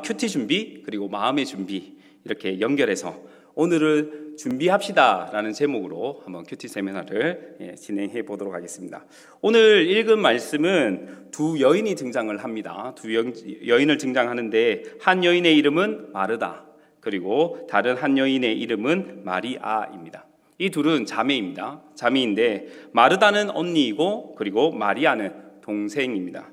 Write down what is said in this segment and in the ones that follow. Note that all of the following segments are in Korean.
큐티 준비 그리고 마음의 준비 이렇게 연결해서 오늘은 준비합시다라는 제목으로 한번 큐티 세미나를 진행해 보도록 하겠습니다. 오늘 읽은 말씀은 두 여인이 등장을 합니다. 두 여인을 등장하는데 한 여인의 이름은 마르다 그리고 다른 한 여인의 이름은 마리아입니다. 이 둘은 자매입니다. 자매인데 마르다는 언니이고 그리고 마리아는 동생입니다.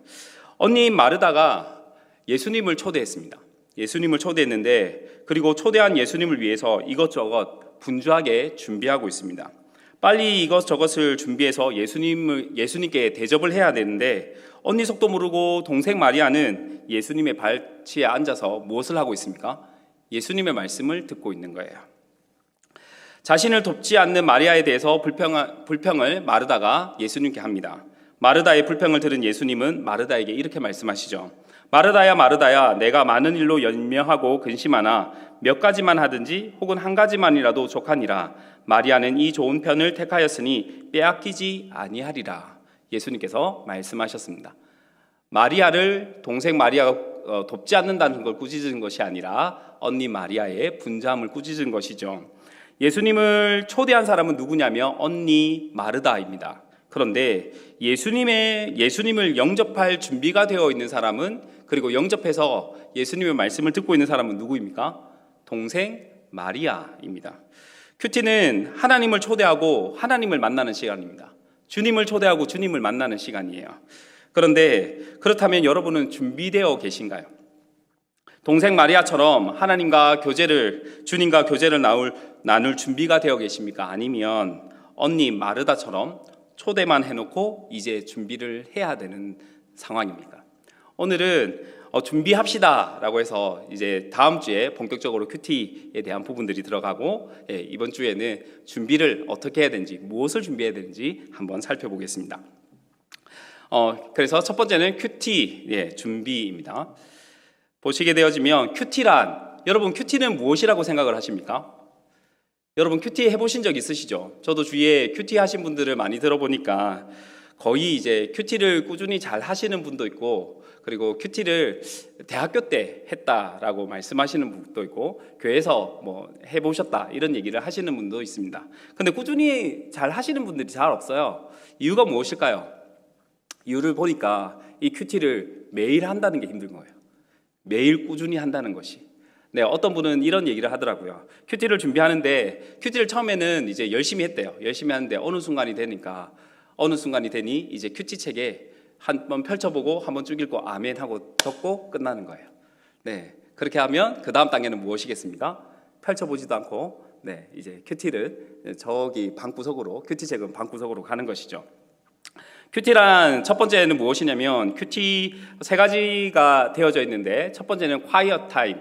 언니인 마르다가 예수님을 초대했습니다. 예수님을 초대했는데 그리고 초대한 예수님을 위해서 이것저것 분주하게 준비하고 있습니다. 빨리 이것저것을 준비해서 예수님께 대접을 해야 되는데 언니 속도 모르고 동생 마리아는 예수님의 발치에 앉아서 무엇을 하고 있습니까? 예수님의 말씀을 듣고 있는 거예요. 자신을 돕지 않는 마리아에 대해서 불평을 마르다가 예수님께 합니다. 마르다의 불평을 들은 예수님은 마르다에게 이렇게 말씀하시죠. 마르다야 마르다야, 내가 많은 일로 연명하고 근심하나 몇 가지만 하든지 혹은 한 가지만이라도 족하니라. 마리아는 이 좋은 편을 택하였으니 빼앗기지 아니하리라. 예수님께서 말씀하셨습니다. 마리아를 동생 마리아가 돕지 않는다는 걸 꾸짖은 것이 아니라 언니 마리아의 분주함을 꾸짖은 것이죠. 예수님을 초대한 사람은 누구냐면 언니 마르다입니다. 그런데 예수님을 영접할 준비가 되어 있는 사람은, 그리고 영접해서 예수님의 말씀을 듣고 있는 사람은 누구입니까? 동생 마리아입니다. 큐티는 하나님을 초대하고 하나님을 만나는 시간입니다. 주님을 초대하고 주님을 만나는 시간이에요. 그런데 그렇다면 여러분은 준비되어 계신가요? 동생 마리아처럼 주님과 교제를 나눌 준비가 되어 계십니까? 아니면 언니 마르다처럼 초대만 해놓고 이제 준비를 해야 되는 상황입니까? 오늘은 준비합시다라고 해서 이제 다음 주에 본격적으로 큐티에 대한 부분들이 들어가고 이번 주에는 준비를 어떻게 해야 되는지, 무엇을 준비해야 되는지 한번 살펴보겠습니다. 그래서 첫 번째는 큐티 준비입니다. 보시게 되어지면 여러분 큐티는 무엇이라고 생각을 하십니까? 여러분 큐티 해보신 적 있으시죠? 저도 주위에 큐티 하신 분들을 많이 들어보니까 거의 이제 큐티를 꾸준히 잘 하시는 분도 있고, 그리고 큐티를 대학교 때 했다라고 말씀하시는 분도 있고, 교회에서 뭐 해보셨다 이런 얘기를 하시는 분도 있습니다. 근데 꾸준히 잘 하시는 분들이 잘 없어요. 이유가 무엇일까요? 이유를 보니까 이 큐티를 매일 한다는 게 힘든 거예요. 매일 꾸준히 한다는 것이. 어떤 분은 이런 얘기를 하더라고요. 큐티를 준비하는데 큐티를 처음에는 이제 열심히 했대요. 열심히 하는데 어느 순간이 되니 이제 큐티 책에 한번 펼쳐보고 한번 쭉 읽고 아멘 하고 적고 끝나는 거예요. 그렇게 하면 그 다음 단계는 무엇이겠습니까? 펼쳐보지도 않고 이제 큐티를 저기 큐티 책은 방구석으로 가는 것이죠. 큐티란 첫 번째는 무엇이냐면 큐티 세 가지가 되어져 있는데 첫 번째는 quiet time,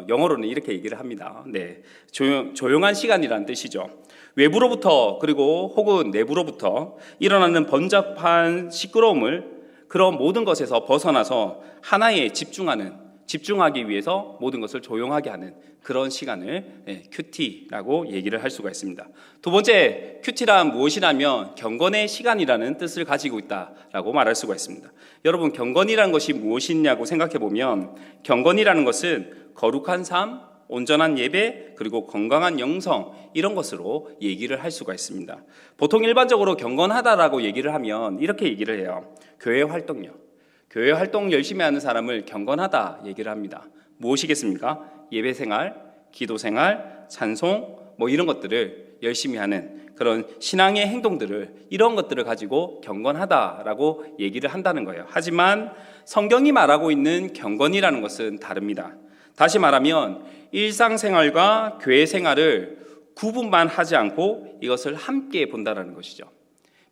영어로는 이렇게 얘기를 합니다. 조용한 시간이라는 뜻이죠. 외부로부터 그리고 혹은 내부로부터 일어나는 번잡한 시끄러움을, 그런 모든 것에서 벗어나서 하나에 집중하기 위해서 모든 것을 조용하게 하는 그런 시간을 큐티라고 얘기를 할 수가 있습니다. 두 번째, 큐티란 무엇이냐면 경건의 시간이라는 뜻을 가지고 있다라고 말할 수가 있습니다. 여러분, 경건이라는 것이 무엇이냐고 생각해 보면, 경건이라는 것은 거룩한 삶, 온전한 예배, 그리고 건강한 영성, 이런 것으로 얘기를 할 수가 있습니다. 보통 일반적으로 경건하다라고 얘기를 하면 이렇게 얘기를 해요. 교회 활동 열심히 하는 사람을 경건하다 얘기를 합니다. 무엇이겠습니까? 예배 생활, 기도 생활, 찬송 이런 것들을 열심히 하는 그런 신앙의 행동들을, 이런 것들을 가지고 경건하다라고 얘기를 한다는 거예요. 하지만 성경이 말하고 있는 경건이라는 것은 다릅니다. 다시 말하면 일상생활과 교회 생활을 구분만 하지 않고 이것을 함께 본다라는 것이죠.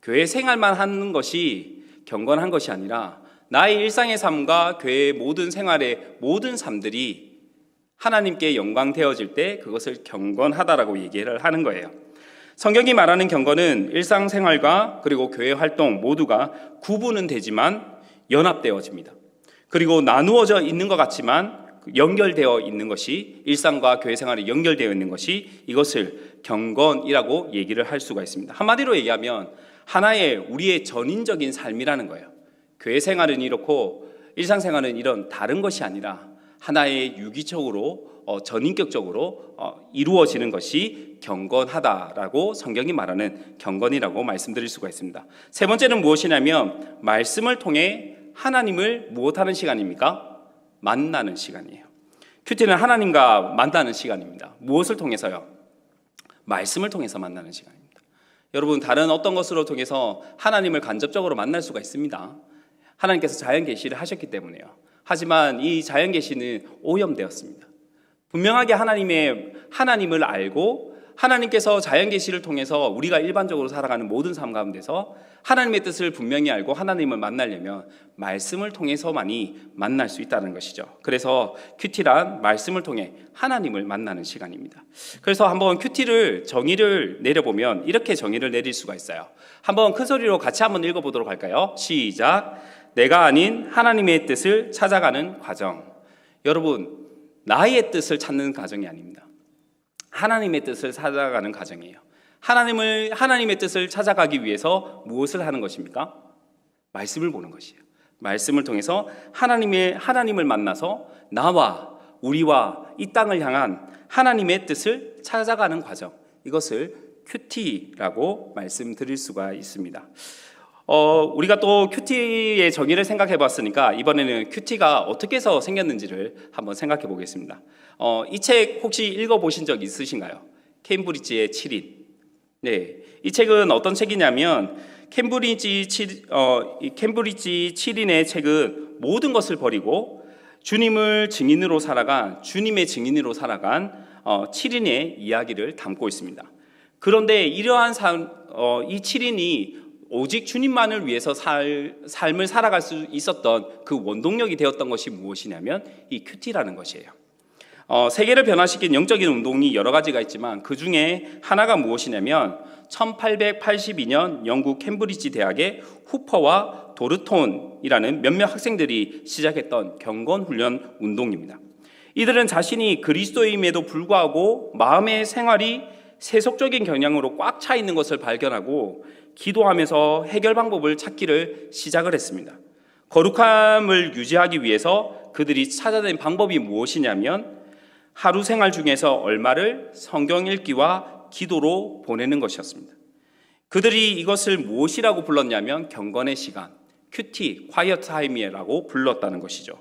교회 생활만 하는 것이 경건한 것이 아니라 나의 일상의 삶과 교회의 모든 생활의 모든 삶들이 하나님께 영광 되어질 때 그것을 경건하다라고 얘기를 하는 거예요. 성경이 말하는 경건은 일상생활과 그리고 교회 활동 모두가 구분은 되지만 연합되어집니다. 그리고 나누어져 있는 것 같지만 연결되어 있는 것이, 일상과 교회 생활이 연결되어 있는 것이 이것을 경건이라고 얘기를 할 수가 있습니다. 한마디로 얘기하면 하나의 우리의 전인적인 삶이라는 거예요. 교회 생활은 이렇고 일상생활은 이런 다른 것이 아니라 하나의 유기적으로 전인격적으로 이루어지는 것이 경건하다라고 성경이 말하는 경건이라고 말씀드릴 수가 있습니다. 세 번째는 무엇이냐면 말씀을 통해 하나님을 무엇하는 시간입니까? 만나는 시간이에요. 큐티는 하나님과 만나는 시간입니다. 무엇을 통해서요? 말씀을 통해서 만나는 시간입니다. 여러분, 다른 어떤 것으로 통해서 하나님을 간접적으로 만날 수가 있습니다. 하나님께서 자연 계시를 하셨기 때문에요. 하지만 이 자연 계시는 오염되었습니다. 분명하게 하나님을 알고 하나님께서 자연 계시를 통해서 우리가 일반적으로 살아가는 모든 삶 가운데서 하나님의 뜻을 분명히 알고 하나님을 만나려면 말씀을 통해서만이 만날 수 있다는 것이죠. 그래서 큐티란 말씀을 통해 하나님을 만나는 시간입니다. 그래서 한번 큐티를 정의를 내려보면 이렇게 정의를 내릴 수가 있어요. 한번 큰 소리로 같이 한번 읽어보도록 할까요? 시작. 내가 아닌 하나님의 뜻을 찾아가는 과정. 여러분, 나의 뜻을 찾는 과정이 아닙니다. 하나님의 뜻을 찾아가는 과정이에요. 하나님의 뜻을 찾아가기 위해서 무엇을 하는 것입니까? 말씀을 보는 것이에요. 말씀을 통해서 하나님을 만나서 나와 우리와 이 땅을 향한 하나님의 뜻을 찾아가는 과정, 이것을 큐티라고 말씀드릴 수가 있습니다. 우리가 또 큐티의 정의를 생각해 봤으니까 이번에는 큐티가 어떻게 해서 생겼는지를 한번 생각해 보겠습니다. 이 책 혹시 읽어보신 적 있으신가요? 케임브리지의 7인. 네, 이 책은 어떤 책이냐면 케임브리지 7인의 책은 모든 것을 버리고 주님의 증인으로 살아간 7인의 이야기를 담고 있습니다. 그런데 이러한 이 7인이 오직 주님만을 위해서 삶을 살아갈 수 있었던 그 원동력이 되었던 것이 무엇이냐면 이 큐티라는 것이에요. 세계를 변화시킨 영적인 운동이 여러 가지가 있지만 그 중에 하나가 무엇이냐면 1882년 영국 캠브리지 대학의 후퍼와 도르톤이라는 몇몇 학생들이 시작했던 경건훈련 운동입니다. 이들은 자신이 그리스도임에도 불구하고 마음의 생활이 세속적인 경향으로 꽉 차 있는 것을 발견하고 기도하면서 해결 방법을 찾기를 시작을 했습니다. 거룩함을 유지하기 위해서 그들이 찾아낸 방법이 무엇이냐면 하루 생활 중에서 얼마를 성경 읽기와 기도로 보내는 것이었습니다. 그들이 이것을 무엇이라고 불렀냐면 경건의 시간, 큐티, quiet time이라고 불렀다는 것이죠.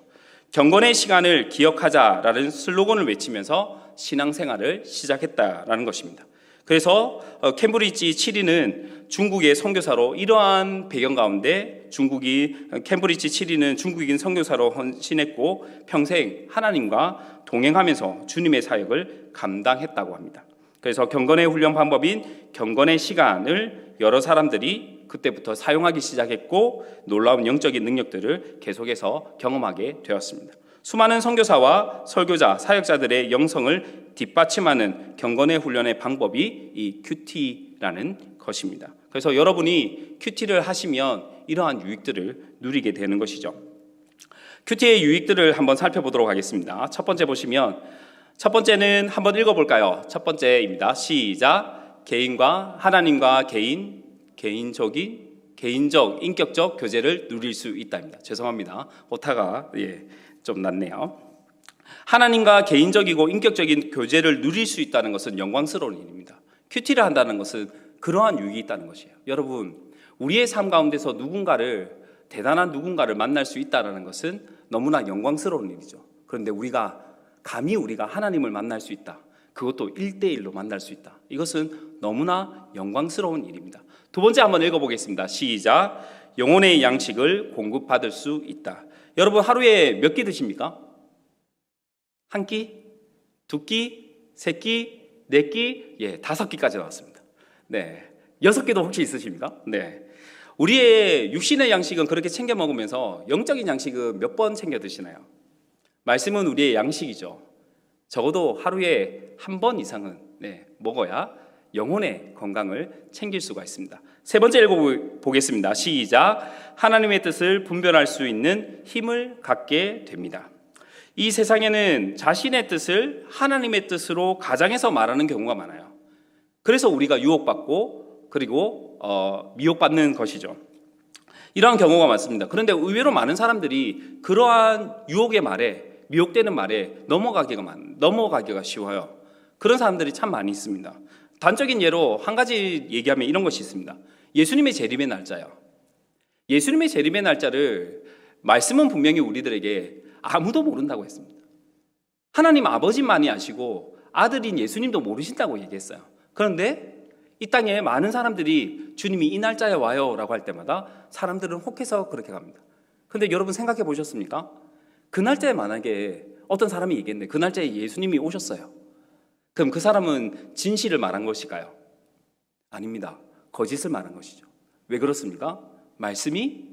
경건의 시간을 기억하자라는 슬로건을 외치면서 신앙생활을 시작했다라는 것입니다. 그래서 캠브리지 7인은 중국의 선교사로 이러한 배경 가운데 캠브리지 7인은 중국인 선교사로 헌신했고 평생 하나님과 동행하면서 주님의 사역을 감당했다고 합니다. 그래서 경건의 훈련 방법인 경건의 시간을 여러 사람들이 그때부터 사용하기 시작했고 놀라운 영적인 능력들을 계속해서 경험하게 되었습니다. 수많은 선교사와 설교자, 사역자들의 영성을 뒷받침하는 경건의 훈련의 방법이 이 큐티라는 것입니다. 그래서 여러분이 큐티를 하시면 이러한 유익들을 누리게 되는 것이죠. 큐티의 유익들을 한번 살펴보도록 하겠습니다. 첫 번째 보시면 첫 번째는 한번 읽어볼까요? 첫 번째입니다. 시작. 개인과 하나님과 개인적, 인격적 교제를 누릴 수 있다입니다. 죄송합니다. 오타가 좀 났네요. 하나님과 개인적이고 인격적인 교제를 누릴 수 있다는 것은 영광스러운 일입니다. 큐티를 한다는 것은 그러한 유익이 있다는 것이에요. 여러분, 우리의 삶 가운데서 대단한 누군가를 만날 수 있다는 것은 너무나 영광스러운 일이죠. 그런데 우리가 하나님을 만날 수 있다. 그것도 1대1로 만날 수 있다. 이것은 너무나 영광스러운 일입니다. 두 번째 한번 읽어보겠습니다. 시작. 영혼의 양식을 공급받을 수 있다. 여러분 하루에 몇 끼 드십니까? 한 끼? 두 끼? 세 끼? 네 끼? 5끼까지 나왔습니다. 네. 6끼도 혹시 있으십니까? 네. 우리의 육신의 양식은 그렇게 챙겨 먹으면서 영적인 양식은 몇 번 챙겨 드시나요? 말씀은 우리의 양식이죠. 적어도 하루에 한 번 이상은 먹어야 영혼의 건강을 챙길 수가 있습니다. 세 번째 읽어보겠습니다. 시작. 하나님의 뜻을 분별할 수 있는 힘을 갖게 됩니다. 이 세상에는 자신의 뜻을 하나님의 뜻으로 가장해서 말하는 경우가 많아요. 그래서 우리가 유혹받고 그리고 미혹받는 것이죠. 이러한 경우가 많습니다. 그런데 의외로 많은 사람들이 그러한 유혹의 말에, 미혹되는 말에 넘어가기가 쉬워요. 그런 사람들이 참 많이 있습니다. 단적인 예로 한 가지 얘기하면 이런 것이 있습니다. 예수님의 재림의 날짜요. 예수님의 재림의 날짜를 말씀은 분명히 우리들에게 아무도 모른다고 했습니다. 하나님 아버지만이 아시고 아들인 예수님도 모르신다고 얘기했어요. 그런데 이 땅에 많은 사람들이 주님이 이 날짜에 와요 라고 할 때마다 사람들은 혹해서 그렇게 갑니다. 그런데 여러분 생각해 보셨습니까? 그 날짜에 만약에 어떤 사람이 얘기했는데 그 날짜에 예수님이 오셨어요. 그럼 그 사람은 진실을 말한 것일까요? 아닙니다. 거짓을 말한 것이죠. 왜 그렇습니까? 말씀이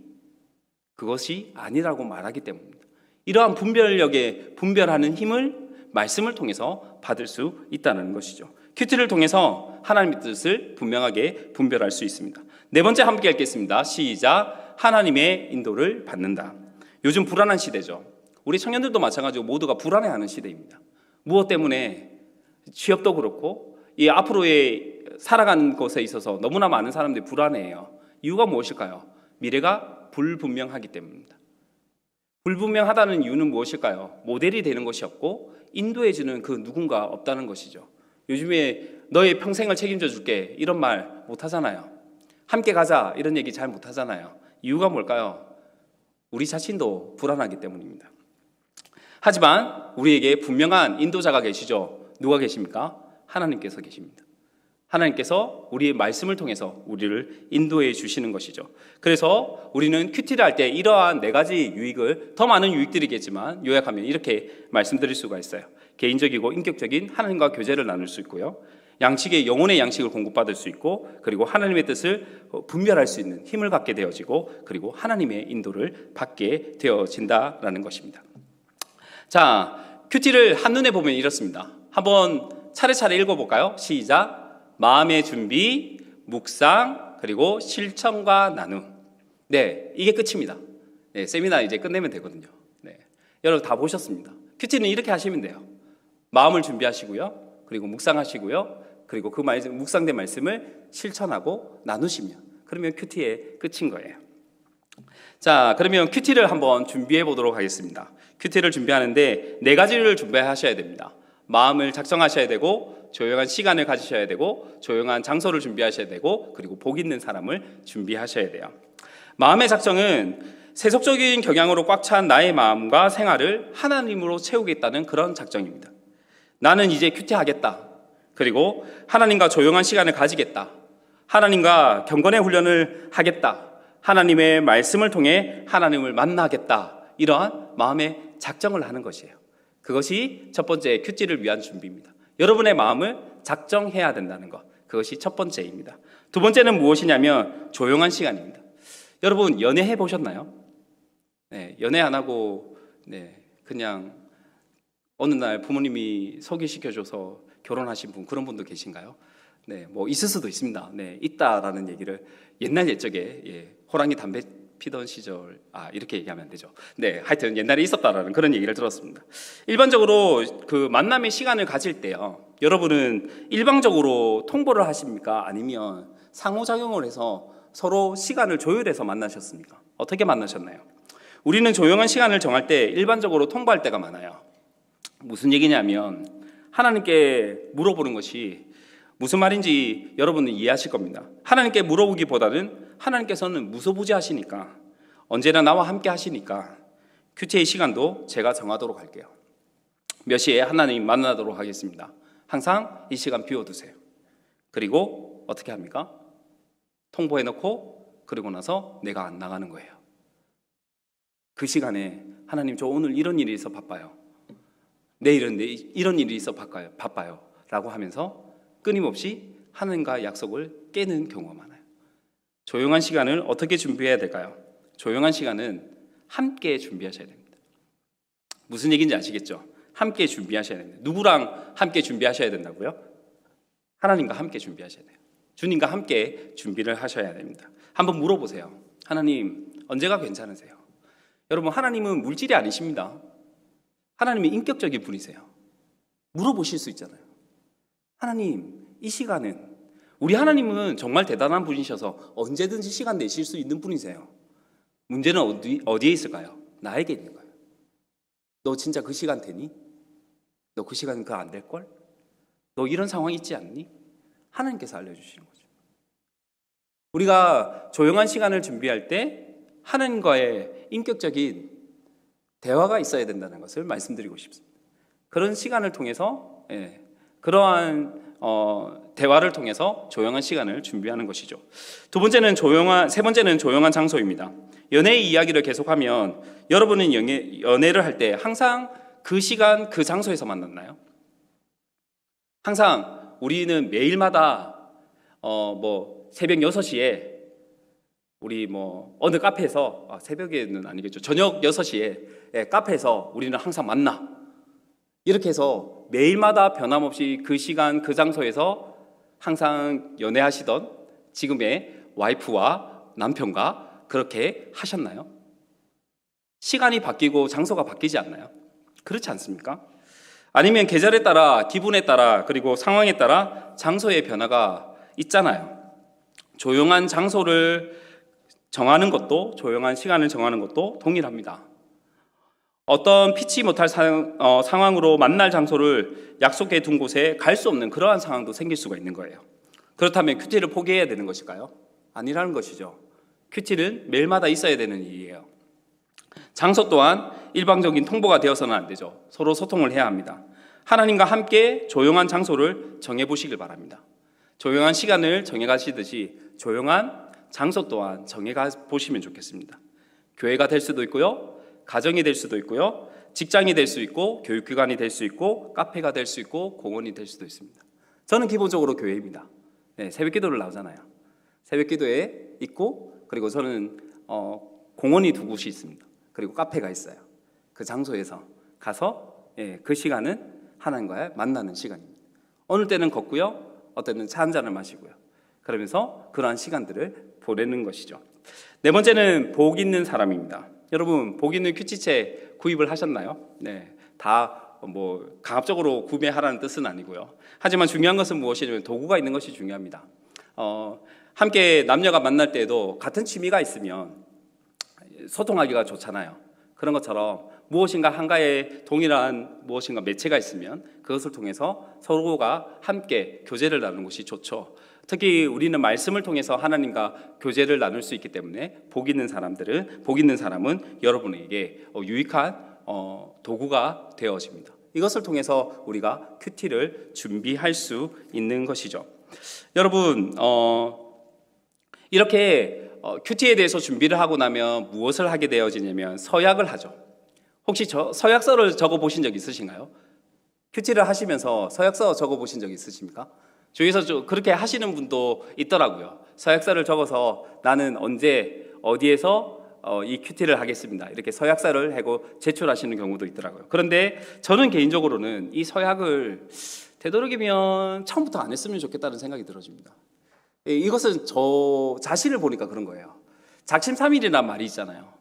그것이 아니라고 말하기 때문입니다. 이러한 분별하는 힘을 말씀을 통해서 받을 수 있다는 것이죠. 큐티를 통해서 하나님의 뜻을 분명하게 분별할 수 있습니다. 네 번째 함께 읽겠습니다. 시작. 하나님의 인도를 받는다. 요즘 불안한 시대죠. 우리 청년들도 마찬가지로 모두가 불안해하는 시대입니다. 무엇 때문에? 취업도 그렇고 이 앞으로의 살아가는 것에 있어서 너무나 많은 사람들이 불안해해요. 이유가 무엇일까요? 미래가 불분명하기 때문입니다. 불분명하다는 이유는 무엇일까요? 모델이 되는 것이 없고 인도해주는 그 누군가 없다는 것이죠. 요즘에 너의 평생을 책임져 줄게 이런 말 못하잖아요. 함께 가자 이런 얘기 잘 못하잖아요. 이유가 뭘까요? 우리 자신도 불안하기 때문입니다. 하지만 우리에게 분명한 인도자가 계시죠. 누가 계십니까? 하나님께서 계십니다. 하나님께서 우리의 말씀을 통해서 우리를 인도해 주시는 것이죠. 그래서 우리는 큐티를 할 때 이러한 네 가지 유익을, 더 많은 유익들이겠지만 요약하면 이렇게 말씀드릴 수가 있어요. 개인적이고 인격적인 하나님과 교제를 나눌 수 있고요, 양식의 영혼의 양식을 공급받을 수 있고, 그리고 하나님의 뜻을 분별할 수 있는 힘을 갖게 되어지고, 그리고 하나님의 인도를 받게 되어진다라는 것입니다. 자, 큐티를 한눈에 보면 이렇습니다. 한번 차례차례 읽어볼까요? 시작. 마음의 준비, 묵상, 그리고 실천과 나눔. 네, 이게 끝입니다. 네, 세미나 이제 끝내면 되거든요. 네, 여러분 다 보셨습니다. 큐티는 이렇게 하시면 돼요. 마음을 준비하시고요, 그리고 묵상하시고요, 그리고 그 묵상된 말씀을 실천하고 나누시면, 그러면 큐티의 끝인 거예요. 자, 그러면 큐티를 한번 준비해 보도록 하겠습니다. 큐티를 준비하는데 네 가지를 준비하셔야 됩니다. 마음을 작정하셔야 되고, 조용한 시간을 가지셔야 되고, 조용한 장소를 준비하셔야 되고, 그리고 복 있는 사람을 준비하셔야 돼요. 마음의 작정은 세속적인 경향으로 꽉 찬 나의 마음과 생활을 하나님으로 채우겠다는 그런 작정입니다. 나는 이제 큐티하겠다. 그리고 하나님과 조용한 시간을 가지겠다. 하나님과 경건의 훈련을 하겠다. 하나님의 말씀을 통해 하나님을 만나겠다. 이러한 마음의 작정을 하는 것이에요. 그것이 첫 번째 큐티를 위한 준비입니다. 여러분의 마음을 작정해야 된다는 것, 그것이 첫 번째입니다. 두 번째는 무엇이냐면 조용한 시간입니다. 여러분 연애해 보셨나요? 네, 연애 안 하고 그냥 어느 날 부모님이 소개시켜줘서 결혼하신 분, 그런 분도 계신가요? 네, 뭐 있을 수도 있습니다. 네, 있다라는 얘기를 옛날 옛적에 호랑이 담배 피던 시절, 이렇게 얘기하면 안 되죠. 네, 하여튼 옛날에 있었다라는 그런 얘기를 들었습니다. 일반적으로 그 만남의 시간을 가질 때요, 여러분은 일방적으로 통보를 하십니까? 아니면 상호작용을 해서 서로 시간을 조율해서 만나셨습니까? 어떻게 만나셨나요? 우리는 조용한 시간을 정할 때 일반적으로 통보할 때가 많아요. 무슨 얘기냐면 하나님께 물어보는 것이 무슨 말인지 여러분은 이해하실 겁니다. 하나님께 물어보기보다는 하나님께서는 무소부지하시니까, 언제나 나와 함께 하시니까 큐티의 시간도 제가 정하도록 할게요. 몇 시에 하나님 만나도록 하겠습니다. 항상 이 시간 비워두세요. 그리고 어떻게 합니까? 통보해놓고 그리고 나서 내가 안 나가는 거예요. 그 시간에 하나님, 저 오늘 이런 일이 있어 바빠요. 내일은 이런 일이 있어 바빠요 라고 하면서 끊임없이 하나님과 약속을 깨는 경우가 많아요. 조용한 시간을 어떻게 준비해야 될까요? 조용한 시간은 함께 준비하셔야 됩니다. 무슨 얘기인지 아시겠죠? 함께 준비하셔야 됩니다. 누구랑 함께 준비하셔야 된다고요? 하나님과 함께 준비하셔야 돼요. 주님과 함께 준비를 하셔야 됩니다. 한번 물어보세요. 하나님, 언제가 괜찮으세요? 여러분, 하나님은 물질이 아니십니다. 하나님은 인격적인 분이세요. 물어보실 수 있잖아요. 하나님, 이 시간은, 우리 하나님은 정말 대단한 분이셔서 언제든지 시간 내실 수 있는 분이세요. 문제는 어디에 있을까요? 나에게 있는 거예요. 너 진짜 그 시간 되니? 너 그 시간 그거 안 될걸? 너 이런 상황 있지 않니? 하나님께서 알려주시는 거죠. 우리가 조용한 시간을 준비할 때 하나님과의 인격적인 대화가 있어야 된다는 것을 말씀드리고 싶습니다. 그런 시간을 통해서 그러한 대화를 통해서 조용한 시간을 준비하는 것이죠. 세 번째는 조용한 장소입니다. 연애의 이야기를 계속하면 여러분은 연애를 할 때 항상 그 시간 그 장소에서 만났나요? 항상 우리는 매일마다 새벽 6시에 우리 어느 카페에서 새벽에는 아니겠죠. 저녁 6시에 카페에서 우리는 항상 만나. 이렇게 해서 매일마다 변함없이 그 시간 그 장소에서 항상 연애하시던 지금의 와이프와 남편과 그렇게 하셨나요? 시간이 바뀌고 장소가 바뀌지 않나요? 그렇지 않습니까? 아니면 계절에 따라, 기분에 따라, 그리고 상황에 따라 장소의 변화가 있잖아요. 조용한 장소를 정하는 것도, 조용한 시간을 정하는 것도 동일합니다. 어떤 피치 못할 상황으로 만날 장소를 약속해 둔 곳에 갈 수 없는 그러한 상황도 생길 수가 있는 거예요. 그렇다면 큐티를 포기해야 되는 것일까요? 아니라는 것이죠. 큐티는 매일마다 있어야 되는 일이에요. 장소 또한 일방적인 통보가 되어서는 안 되죠. 서로 소통을 해야 합니다. 하나님과 함께 조용한 장소를 정해보시길 바랍니다. 조용한 시간을 정해가시듯이 조용한 장소 또한 정해가 보시면 좋겠습니다. 교회가 될 수도 있고요, 가정이 될 수도 있고요, 직장이 될 수 있고, 교육기관이 될 수 있고, 카페가 될 수 있고, 공원이 될 수도 있습니다. 저는 기본적으로 교회입니다. 새벽기도를 나오잖아요. 새벽기도에 있고, 그리고 저는 공원이 두 곳이 있습니다. 그리고 카페가 있어요. 그 장소에서 가서 그 시간은 하나님과 만나는 시간입니다. 어느 때는 걷고요, 어떤 때는 차 한 잔을 마시고요. 그러면서 그러한 시간들을 보내는 것이죠. 네 번째는 복 있는 사람입니다. 여러분, 복 있는 큐티체 구입을 하셨나요? 다 강압적으로 구매하라는 뜻은 아니고요. 하지만 중요한 것은 무엇이냐면 도구가 있는 것이 중요합니다. 함께 남녀가 만날 때에도 같은 취미가 있으면 소통하기가 좋잖아요. 그런 것처럼 무엇인가 한가에 동일한 무엇인가 매체가 있으면 그것을 통해서 서로가 함께 교제를 나누는 것이 좋죠. 특히 우리는 말씀을 통해서 하나님과 교제를 나눌 수 있기 때문에 복 있는 사람은 여러분에게 유익한 도구가 되어집니다. 이것을 통해서 우리가 큐티를 준비할 수 있는 것이죠. 여러분, 이렇게 큐티에 대해서 준비를 하고 나면 무엇을 하게 되어지냐면 서약을 하죠. 혹시 서약서를 적어 보신 적 있으신가요? 큐티를 하시면서 서약서 적어 보신 적 있으십니까? 주위에서 그렇게 하시는 분도 있더라고요. 서약서를 적어서 나는 언제 어디에서 이 큐티를 하겠습니다, 이렇게 서약서를 하고 제출하시는 경우도 있더라고요. 그런데 저는 개인적으로는 이 서약을 되도록이면 처음부터 안 했으면 좋겠다는 생각이 들어집니다. 이것은 저 자신을 보니까 그런 거예요. 작심삼일이란 말이 있잖아요.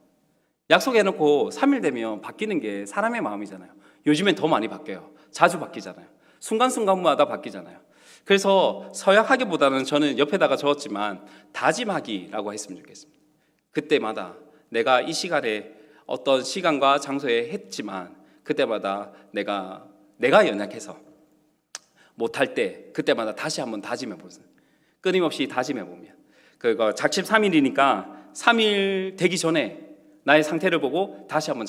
약속해놓고 3일 되면 바뀌는 게 사람의 마음이잖아요. 요즘엔 더 많이 바뀌어요. 자주 바뀌잖아요. 순간순간마다 바뀌잖아요. 그래서 서약하기보다는 저는 옆에다가 적었지만 다짐하기라고 했으면 좋겠습니다. 그때마다 내가 이 시간에 어떤 시간과 장소에 했지만 그때마다 내가 연약해서 못할 때 그때마다 다시 한번 다짐해보세요. 끊임없이 다짐해보면 그거 작심 3일 되기 전에 나의 상태를 보고 다시 한번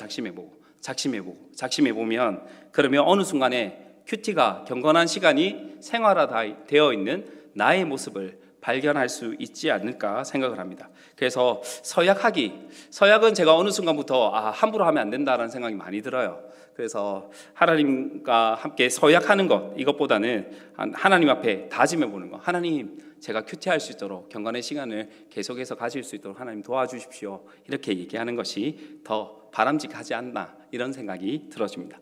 작심해보면 그러면 어느 순간에 큐티가 경건한 시간이 생활화되어 있는 나의 모습을 발견할 수 있지 않을까 생각을 합니다. 그래서 서약은 제가 어느 순간부터 함부로 하면 안 된다는 생각이 많이 들어요. 그래서 하나님과 함께 서약하는 것, 이것보다는 하나님 앞에 다짐해 보는 것. 하나님, 제가 큐티할 수 있도록 경건의 시간을 계속해서 가질 수 있도록 하나님 도와주십시오, 이렇게 얘기하는 것이 더 바람직하지 않나, 이런 생각이 들어집니다.